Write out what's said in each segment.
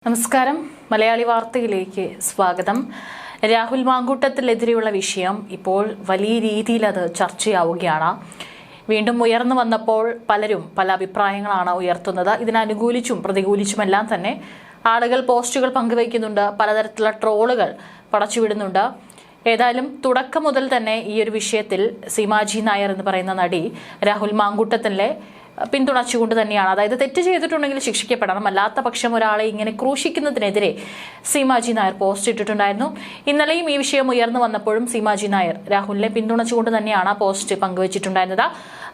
നമസ്കാരം. മലയാളി വാർത്തയിലേക്ക് സ്വാഗതം. രാഹുൽ മാങ്കൂട്ടത്തിനെതിരെയുള്ള വിഷയം ഇപ്പോൾ വലിയ രീതിയിൽ അത് ചർച്ചയാവുകയാണ്. വീണ്ടും ഉയർന്നു വന്നപ്പോൾ പലരും പല അഭിപ്രായങ്ങളാണ് ഉയർത്തുന്നത്. ഇതിനനുകൂലിച്ചും പ്രതികൂലിച്ചുമെല്ലാം തന്നെ ആളുകൾ പോസ്റ്റുകൾ പങ്കുവയ്ക്കുന്നുണ്ട്, പലതരത്തിലുള്ള ട്രോളുകൾ പടച്ചുവിടുന്നുണ്ട്. ഏതായാലും തുടക്കം മുതൽ തന്നെ ഈ ഒരു വിഷയത്തിൽ സീമാജി നായർ എന്ന് പറയുന്ന നടി രാഹുൽ മാങ്കൂട്ടത്തിനെ പിന്തുണച്ചുകൊണ്ട് തന്നെയാണ്, അതായത് തെറ്റ് ചെയ്തിട്ടുണ്ടെങ്കിൽ ശിക്ഷിക്കപ്പെടണം, അല്ലാത്ത പക്ഷം ഒരാളെ ഇങ്ങനെ ക്രൂശിക്കുന്നതിനെതിരെ സീമാജി നായർ പോസ്റ്റ് ഇട്ടിട്ടുണ്ടായിരുന്നു. ഇന്നലെയും ഈ വിഷയം ഉയർന്നു വന്നപ്പോഴും സീമാജി നായർ രാഹുലിനെ പിന്തുണച്ചുകൊണ്ട് തന്നെയാണ് പോസ്റ്റ് പങ്കുവച്ചിട്ടുണ്ടായിരുന്നത്.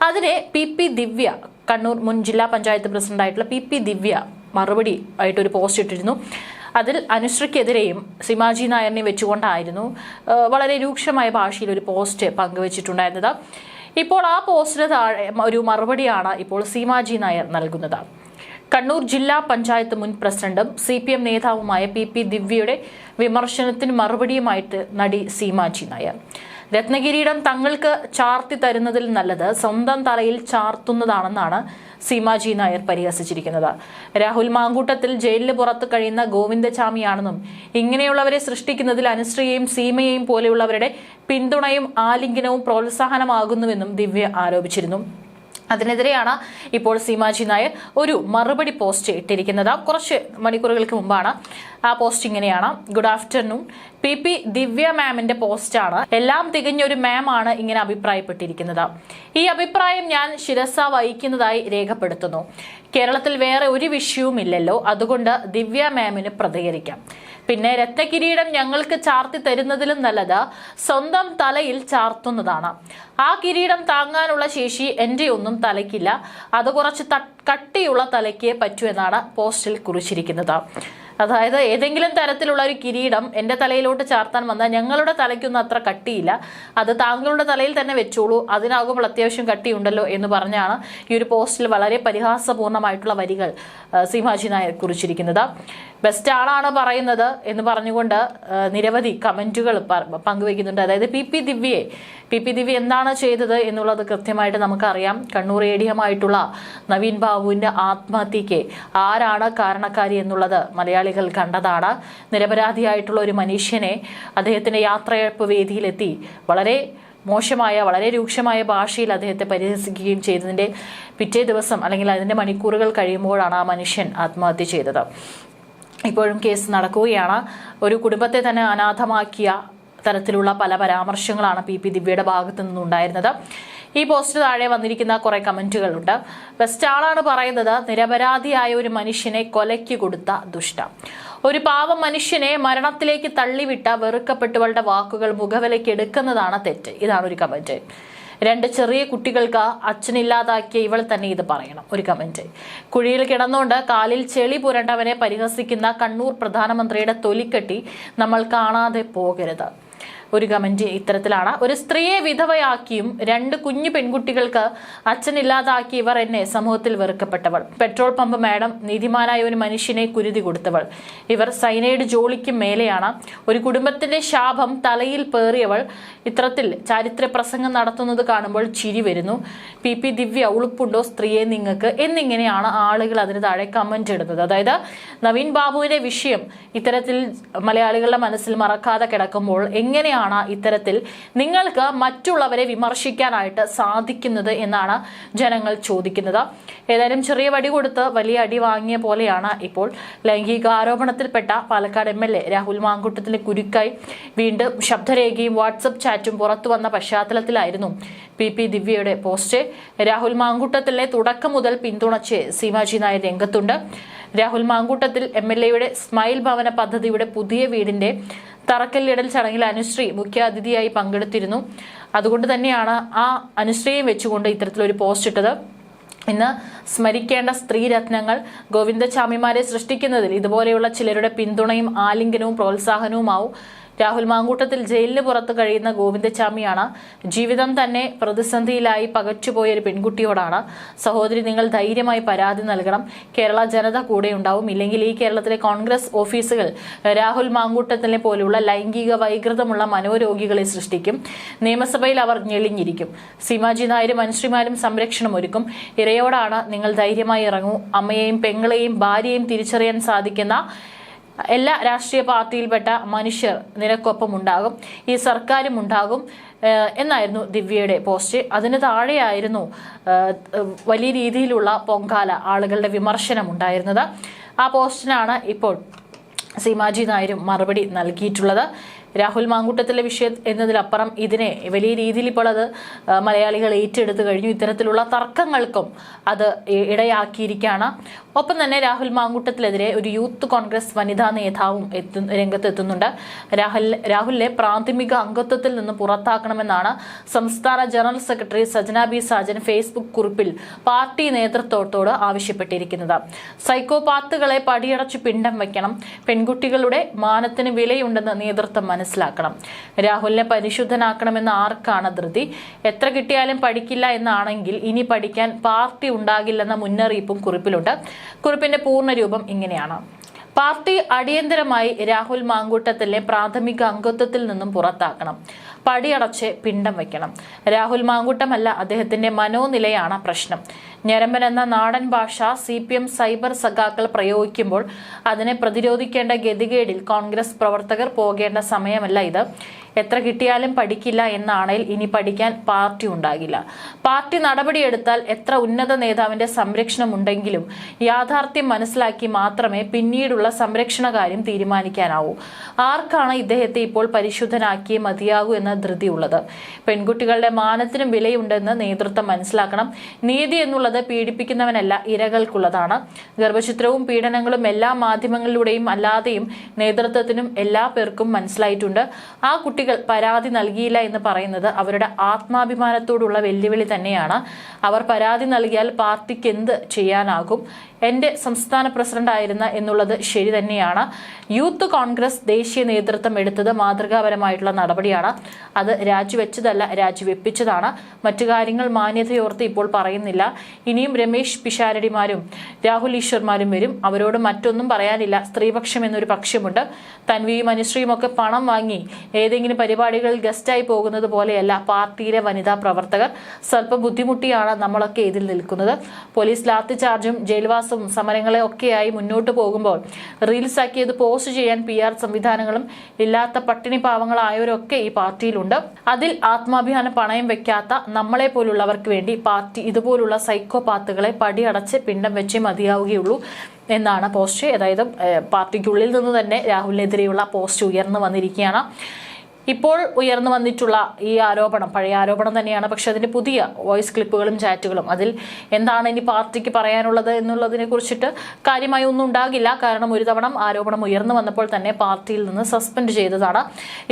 അതിന് പി ദിവ്യ, കണ്ണൂർ മുൻ ജില്ലാ പഞ്ചായത്ത് പ്രസിഡന്റായിട്ടുള്ള പി ദിവ്യ മറുപടി ആയിട്ടൊരു പോസ്റ്റ് ഇട്ടിരുന്നു. അതിൽ അനുശ്രീക്കെതിരെയും സീമാജി നായറിനെ വെച്ചുകൊണ്ടായിരുന്നു വളരെ രൂക്ഷമായ ഭാഷയിൽ ഒരു പോസ്റ്റ് പങ്കുവച്ചിട്ടുണ്ടായിരുന്നത്. ഇപ്പോൾ ആ പോസ്റ്റിന് താഴെ ഒരു മറുപടിയാണ് ഇപ്പോൾ സീമാജി നായർ നൽകുന്നത്. കണ്ണൂർ ജില്ലാ പഞ്ചായത്ത് മുൻ പ്രസിഡന്റും CPM നേതാവുമായ പി ദിവ്യയുടെ വിമർശനത്തിന് മറുപടിയുമായിട്ട് നടി സീമാജി നായർ, രത്നകിരീടം തങ്ങൾക്ക് ചാർത്തി തരുന്നതിൽ നല്ലത് സ്വന്തം തലയിൽ ചാർത്തുന്നതാണെന്നാണ് സീമാജി നായർ പരിഹസിച്ചിരിക്കുന്നത്. രാഹുൽ മാങ്കൂട്ടത്തിൽ ജയിലിന് പുറത്ത് കഴിയുന്ന ഗോവിന്ദചാമിയാണെന്നും ഇങ്ങനെയുള്ളവരെ സൃഷ്ടിക്കുന്നതിൽ അനുശ്രീയെയും സീമയെയും പോലെയുള്ളവരുടെ പിന്തുണയും ആലിംഗനവും പ്രോത്സാഹനമാകുന്നുവെന്നും ദിവ്യ ആരോപിച്ചിരുന്നു. അതിനെതിരെയാണ് ഇപ്പോൾ സീമാജി നായർ ഒരു മറുപടി പോസ്റ്റ് ഇട്ടിരിക്കുന്നത്. കുറച്ച് മണിക്കൂറുകൾക്ക് മുമ്പാണ് ആ പോസ്റ്റ്. ഇങ്ങനെയാണ്: ഗുഡ് ആഫ്റ്റർനൂൺ. പി ദിവ്യ മാമിന്റെ പോസ്റ്റാണ്. എല്ലാം തികഞ്ഞൊരു മാം ആണ് ഇങ്ങനെ അഭിപ്രായപ്പെട്ടിരിക്കുന്നത്. ഈ അഭിപ്രായം ഞാൻ ശിരസ വഹിക്കുന്നതായി രേഖപ്പെടുത്തുന്നു. കേരളത്തിൽ വേറെ ഒരു വിഷയവും ഇല്ലല്ലോ, അതുകൊണ്ട് ദിവ്യ മാമിന് പ്രതികരിക്കാം. പിന്നെ രത്നകിരീടം ഞങ്ങൾക്ക് ചാർത്തി തരുന്നതിലും നല്ലത് സ്വന്തം തലയിൽ ചാർത്തുന്നതാണ്. ആ കിരീടം താങ്ങാനുള്ള ശേഷി എൻ്റെ ഒന്നും തലയ്ക്കില്ല, അത് കുറച്ച് കട്ടിയുള്ള തലയ്ക്ക് പറ്റൂ എന്നാണ് പോസ്റ്റിൽ കുറിച്ചിരിക്കുന്നത്. അതായത് ഏതെങ്കിലും തരത്തിലുള്ള ഒരു കിരീടം എൻ്റെ തലയിലോട്ട് ചാർത്താൻ വന്നാൽ ഞങ്ങളുടെ തലയ്ക്കൊന്നും അത്ര കട്ടിയില്ല, അത് താങ്കളുടെ തലയിൽ തന്നെ വെച്ചോളൂ, അതിനാകുമ്പോൾ അത്യാവശ്യം കട്ടിയുണ്ടല്ലോ എന്ന് പറഞ്ഞാണ് ഈ ഒരു പോസ്റ്റിൽ വളരെ പരിഹാസപൂർണമായിട്ടുള്ള വരികൾ സീമാജി നായർ കുറിച്ചിരിക്കുന്നത്. ബെസ്റ്റ് ആളാണ് പറയുന്നത് എന്ന് പറഞ്ഞുകൊണ്ട് നിരവധി കമന്റുകൾ പങ്കുവയ്ക്കുന്നുണ്ട്. അതായത് പി ദിവ്യ എന്താണ് ചെയ്തത് എന്നുള്ളത് കൃത്യമായിട്ട് നമുക്കറിയാം. കണ്ണൂർ ADM നവീൻ ബാബുവിന്റെ ആത്മഹത്യക്ക് ആരാണ് കാരണക്കാരി എന്നുള്ളത് മലയാളികൾ കണ്ടതാണ്. നിരപരാധിയായിട്ടുള്ള ഒരു മനുഷ്യനെ അദ്ദേഹത്തിന്റെ യാത്രയയപ്പ് വേദിയിലെത്തി വളരെ മോശമായ, വളരെ രൂക്ഷമായ ഭാഷയിൽ അദ്ദേഹത്തെ പരിഹസിക്കുകയും ചെയ്തതിന്റെ പിറ്റേ ദിവസം അല്ലെങ്കിൽ അതിന്റെ മണിക്കൂറുകൾ കഴിയുമ്പോഴാണ് ആ മനുഷ്യൻ ആത്മഹത്യ ചെയ്തത്. ഇപ്പോഴും കേസ് നടക്കുകയാണ്. ഒരു കുടുംബത്തെ തന്നെ അനാഥമാക്കിയ തരത്തിലുള്ള പല പരാമർശങ്ങളാണ് പി ദിവ്യയുടെ ഭാഗത്തു നിന്നുണ്ടായിരുന്നത്. ഈ പോസ്റ്റ് താഴെ വന്നിരിക്കുന്ന കുറെ കമന്റുകളുണ്ട്. ബെസ്റ്റ് ആളാണ് പറയുന്നത്: നിരപരാധിയായ ഒരു മനുഷ്യനെ കൊലയ്ക്ക് കൊടുത്ത ദുഷ്ട, ഒരു പാവം മനുഷ്യനെ മരണത്തിലേക്ക് തള്ളിവിട്ട വെറുക്കപ്പെട്ടവളുടെ വാക്കുകൾ മുഖവിലയ്ക്ക് എടുക്കുന്നതാണ് തെറ്റ്. ഇതാണ് ഒരു കമന്റ്. 2 ചെറിയ കുട്ടികൾക്ക് അച്ഛനില്ലാതാക്കിയ ഇവൾ തന്നെ ഇത് പറയണം. ഒരു കമന്റ്. കുഴിയിൽ കിടന്നുകൊണ്ട് കാലിൽ ചെളി പുരണ്ടവനെ പരിഹസിക്കുന്ന കണ്ണൂർ പ്രധാനമന്ത്രിയുടെ തൊലിക്കെട്ടി നമ്മൾ കാണാതെ പോകരുത്. ഒരു കമന്റ് ഇത്തരത്തിലാണ്. ഒരു സ്ത്രീയെ വിധവയാക്കിയും 2 കുഞ്ഞു പെൺകുട്ടികൾക്ക് അച്ഛനില്ലാതാക്കി ഇവർ എന്നെ സമൂഹത്തിൽ വെറുക്കപ്പെട്ടവൾ. പെട്രോൾ പമ്പ് മാഡം, നീതിമാനായ ഒരു മനുഷ്യനെ കുരുതി കൊടുത്തവൾ. ഇവർ സൈനൈഡ് ജോലിക്കും മേലെയാണ്. ഒരു കുടുംബത്തിന്റെ ശാപം തലയിൽ പേറിയവൾ. ഇത്തരത്തിൽ ചാരിത്ര പ്രസംഗം നടത്തുന്നത് കാണുമ്പോൾ ചിരി വരുന്നു. പി ദിവ്യ, ഉളുപ്പുണ്ടോ സ്ത്രീയെ നിങ്ങൾക്ക് എന്നിങ്ങനെയാണ് ആളുകൾ അതിന് താഴെ കമന്റ് ഇടുന്നത്. അതായത് നവീൻ ബാബുവിന്റെ വിഷയം ഇത്തരത്തിൽ മലയാളികളുടെ മനസ്സിൽ മറക്കാതെ കിടക്കുമ്പോൾ എങ്ങനെയാണ് ഇത്തരത്തിൽ നിങ്ങൾക്ക് മറ്റുള്ളവരെ വിമർശിക്കാനായിട്ട് സാധിക്കുന്നത് എന്നാണ് ജനങ്ങൾ ചോദിക്കുന്നത്. ഏതായാലും ചെറിയ വടി കൊടുത്ത് വലിയ അടി വാങ്ങിയ പോലെയാണ് ഇപ്പോൾ ലൈംഗികാരോപണത്തിൽപ്പെട്ട പാലക്കാട് MLA രാഹുൽ മാങ്കൂട്ടത്തിന് കുരുക്കായി വീണ്ടും ശബ്ദരേഖയും വാട്സപ്പ് ചാറ്റും പുറത്തു വന്ന പശ്ചാത്തലത്തിലായിരുന്നു പി ദിവ്യയുടെ പോസ്റ്റ്. രാഹുൽ മാങ്കൂട്ടത്തിലെ തുടക്കം മുതൽ പിന്തുണച്ച് സീമാജി നായർ രംഗത്തുണ്ട്. രാഹുൽ മാങ്കൂട്ടത്തിൽ MLAയുടെ സ്മൈൽ ഭവന പദ്ധതിയുടെ പുതിയ വീടിന്റെ തറക്കല്ലിടൽ ചടങ്ങിൽ അനുശ്രീ മുഖ്യ അതിഥിയായി പങ്കെടുത്തിരുന്നു. അതുകൊണ്ട് തന്നെയാണ് ആ അനുശ്രീയും വെച്ചുകൊണ്ട് ഇത്തരത്തിലൊരു പോസ്റ്റ് ഇട്ടത്. ഇന്ന് സ്മരിക്കേണ്ട സ്ത്രീരത്നങ്ങൾ ഗോവിന്ദചാമിമാരെ സൃഷ്ടിക്കുന്നതിൽ ഇതുപോലെയുള്ള ചിലരുടെ പിന്തുണയും ആലിംഗനവും പ്രോത്സാഹനവുമാവും. രാഹുൽ മാങ്കൂട്ടത്തിൽ ജയിലിന് പുറത്ത് കഴിയുന്ന ഗോവിന്ദചാമിയാണ്. ജീവിതം തന്നെ പ്രതിസന്ധിയിലായി പകച്ചുപോയ ഒരു പെൺകുട്ടിയോടാണ്: സഹോദരി, നിങ്ങൾ ധൈര്യമായി പരാതി നൽകണം, കേരള ജനത കൂടെ ഉണ്ടാവും. ഇല്ലെങ്കിൽ ഈ കേരളത്തിലെ കോൺഗ്രസ് ഓഫീസുകൾ രാഹുൽ മാങ്കൂട്ടത്തിനെ പോലുള്ള ലൈംഗിക വൈകൃതമുള്ള മനോരോഗികളെ സൃഷ്ടിക്കും. നിയമസഭയിൽ അവർ ഞെളിഞ്ഞിരിക്കും. സീമാജി നായരും മനുഷ്യമാരും സംരക്ഷണം ഒരുക്കും. ഇരയോടാണ് നിങ്ങൾ ധൈര്യമായി ഇറങ്ങൂ. അമ്മയെയും പെങ്ങളെയും ഭാര്യയെയും തിരിച്ചറിയാൻ സാധിക്കുന്ന എല്ലാ രാഷ്ട്രീയ പാർട്ടിയിൽപ്പെട്ട മനുഷ്യർ നിനക്കൊപ്പം ഉണ്ടാകും, ഈ സർക്കാരും ഉണ്ടാകും എന്നായിരുന്നു ദിവ്യയുടെ പോസ്റ്റ്. അതിന് താഴെയായിരുന്നു വലിയ രീതിയിലുള്ള പൊങ്കാല, ആളുകളുടെ വിമർശനം ഉണ്ടായിരുന്നത്. ആ പോസ്റ്റിനാണ് ഇപ്പോൾ സീമാജി നായരും മറുപടി നൽകിയിട്ടുള്ളത്. രാഹുൽ മാങ്കൂട്ടത്തിലെ വിഷയം എന്നതിലപ്പുറം ഇതിനെ വലിയ രീതിയിൽ ഇപ്പോൾ അത് മലയാളികൾ ഏറ്റെടുത്തു കഴിഞ്ഞു. ഇത്തരത്തിലുള്ള തർക്കങ്ങൾക്കും അത് ഇടയാക്കിയിരിക്കുകയാണ്. ഒപ്പം തന്നെ രാഹുൽ മാങ്കൂട്ടത്തിലെതിരെ ഒരു യൂത്ത് കോൺഗ്രസ് വനിതാ നേതാവും രംഗത്തെത്തുന്നുണ്ട്. രാഹുലിനെ പ്രാഥമിക അംഗത്വത്തിൽ നിന്ന് പുറത്താക്കണമെന്നാണ് സംസ്ഥാന general secretary Sajana B Sajan Facebook കുറിപ്പിൽ പാർട്ടി നേതൃത്വത്തോട് ആവശ്യപ്പെട്ടിരിക്കുന്നത്. സൈക്കോപാത്തുകളെ പടിയടച്ചു പിണ്ടം വയ്ക്കണം, പെൺകുട്ടികളുടെ മാനത്തിന് വിലയുണ്ടെന്ന് നേതൃത്വം മനസ്സിലാക്കണം. രാഹുലിനെ പരിശുദ്ധനാക്കണമെന്ന് ആർക്കാണ് ധൃതി? എത്ര കിട്ടിയാലും പഠിക്കില്ല എന്നാണെങ്കിൽ ഇനി പഠിക്കാൻ പാർട്ടി ഉണ്ടാകില്ലെന്ന മുന്നറിയിപ്പും കുറിപ്പിലുണ്ട്. കുറിപ്പിന്റെ പൂർണ്ണരൂപം ഇങ്ങനെയാണ്: പാർട്ടി അടിയന്തരമായി രാഹുൽ മാങ്കൂട്ടത്തിലെ പ്രാഥമിക അംഗത്വത്തിൽ നിന്നും പുറത്താക്കണം, പടിയടച്ച് പിണ്ടം വയ്ക്കണം. രാഹുൽ മാങ്കൂട്ടമല്ല, അദ്ദേഹത്തിന്റെ മനോനിലയാണ് പ്രശ്നം. ഞരമ്പൻ എന്ന നാടൻ ഭാഷ CPM സൈബർ സഖാക്കൾ പ്രയോഗിക്കുമ്പോൾ അതിനെ പ്രതിരോധിക്കേണ്ട ഗതികേടിൽ കോൺഗ്രസ് പ്രവർത്തകർ പോകേണ്ട സമയമല്ല ഇത്. എത്ര കിട്ടിയാലും പഠിക്കില്ല എന്നാണെങ്കിൽ ഇനി പഠിക്കാൻ പാർട്ടി ഉണ്ടാകില്ല. പാർട്ടി നടപടിയെടുത്താൽ എത്ര ഉന്നത നേതാവിന്റെ സംരക്ഷണം ഉണ്ടെങ്കിലും യാഥാർത്ഥ്യം മനസ്സിലാക്കി മാത്രമേ പിന്നീടുള്ള സംരക്ഷണ കാര്യം തീരുമാനിക്കാനാവൂ. ആർക്കാണ് ഇദ്ദേഹത്തെ ഇപ്പോൾ പരിശുദ്ധനാക്കിയേ മതിയാകൂ എന്ന ധൃതിയുള്ളത്? പെൺകുട്ടികളുടെ മാനത്തിനും വിലയുണ്ടെന്ന് നേതൃത്വം മനസ്സിലാക്കണം. നീതി എന്നുള്ളത് പീഡിപ്പിക്കുന്നവനല്ല, ഇരകൾക്കുള്ളതാണ്. ഗർഭചിത്രവും പീഡനങ്ങളും എല്ലാ മാധ്യമങ്ങളിലൂടെയും അല്ലാതെയും നേതൃത്വത്തിനും എല്ലാ പേർക്കും മനസ്സിലായിട്ടുണ്ട്. ആ കുട്ടികൾ പരാതി നൽകിയില്ല എന്ന് പറയുന്നത് അവരുടെ ആത്മാഭിമാനത്തോടുള്ള വെല്ലുവിളി തന്നെയാണ്. അവർ പരാതി നൽകിയാൽ പാർട്ടിക്ക് എന്ത് ചെയ്യാനാകും? എന്റെ സംസ്ഥാന പ്രസിഡന്റ് ആയിരുന്ന എന്നുള്ളത് ശരി തന്നെയാണ്. യൂത്ത് കോൺഗ്രസ് ദേശീയ നേതൃത്വം എടുത്തത് മാതൃകാപരമായിട്ടുള്ള നടപടിയാണ്. അത് രാജിവെച്ചതല്ല, രാജിവെപ്പിച്ചതാണ്. മറ്റു കാര്യങ്ങൾ മാന്യതയോർത്ത് ഇപ്പോൾ പറയുന്നില്ല. ഇനിയും രമേശ് പിഷാരടിമാരും രാഹുൽ ഈശ്വർമാരും വരും. അവരോട് മറ്റൊന്നും പറയാനില്ല. സ്ത്രീപക്ഷം എന്നൊരു പക്ഷമുണ്ട്. തൻവിയും അനുശ്രീയും ഒക്കെ പണം വാങ്ങി ഏതെങ്കിലും പരിപാടികളിൽ ഗസ്റ്റായി പോകുന്നത് പോലെയല്ല പാർട്ടിയിലെ വനിതാ പ്രവർത്തകർ. സ്വല്പം ബുദ്ധിമുട്ടിയാണ് നമ്മളൊക്കെ ഇതിൽ നിൽക്കുന്നത്. പോലീസ് ലാത്തി ചാർജും ജയിൽവാസവും സമരങ്ങളെ ഒക്കെയായി മുന്നോട്ട് പോകുമ്പോൾ റീൽസ് ആക്കിയത് പോസ്റ്റ് ചെയ്യാൻ PR സംവിധാനങ്ങളും ഇല്ലാത്ത പട്ടിണി പാവങ്ങളായവരൊക്കെ ഈ പാർട്ടിയിലുണ്ട്. അതിൽ ആത്മാഭിമാനം പണയം വെക്കാത്ത നമ്മളെ പോലുള്ളവർക്ക് വേണ്ടി പാർട്ടി ഇതുപോലുള്ള സൈക്കോപാത്തുകളെ പടിയടച്ച് പിണ്ടം വെച്ചേ മതിയാവുകയുള്ളൂ എന്നാണ് പോസ്റ്റ്. അതായത് പാർട്ടിക്കുള്ളിൽ നിന്ന് തന്നെ രാഹുലിനെതിരെയുള്ള പോസ്റ്റ് ഉയർന്നു വന്നിരിക്കുകയാണ്. ഇപ്പോൾ ഉയർന്നു വന്നിട്ടുള്ള ഈ ആരോപണം പഴയ ആരോപണം തന്നെയാണ്. പക്ഷെ അതിന്റെ പുതിയ വോയിസ് ക്ലിപ്പുകളും ചാറ്റുകളും അതിൽ എന്താണ് ഇനി പാർട്ടിക്ക് പറയാനുള്ളത് എന്നുള്ളതിനെ കുറിച്ചിട്ട് കാര്യമായി ഒന്നും ഉണ്ടാകില്ല. കാരണം ഒരു തവണ ആരോപണം ഉയർന്നു വന്നപ്പോൾ തന്നെ പാർട്ടിയിൽ നിന്ന് സസ്പെൻഡ് ചെയ്തതാണ്.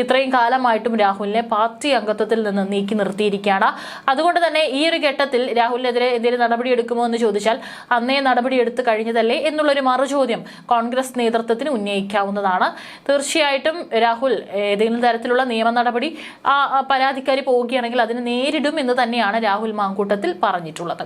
ഇത്രയും കാലമായിട്ടും രാഹുലിനെ പാർട്ടി അംഗത്വത്തിൽ നിന്ന് നീക്കി നിർത്തിയിരിക്കുകയാണ്. അതുകൊണ്ട് തന്നെ ഈ ഒരു ഘട്ടത്തിൽ രാഹുലിനെതിരെ എന്തെങ്കിലും നടപടിയെടുക്കുമോ എന്ന് ചോദിച്ചാൽ അന്നേ നടപടിയെടുത്ത് കഴിഞ്ഞതല്ലേ എന്നുള്ളൊരു മറുചോദ്യം കോൺഗ്രസ് നേതൃത്വത്തിന് ഉന്നയിക്കാവുന്നതാണ്. തീർച്ചയായിട്ടും രാഹുൽ ഏതെങ്കിലും തരത്തിലുള്ള നിയമ നടപടി പരാതിക്കാരി പോവുകയാണെങ്കിൽ അതിനെ നേരിടും എന്ന് തന്നെയാണ് രാഹുൽ മാങ്കൂട്ടത്തിൽ പറഞ്ഞിട്ടുള്ളത്.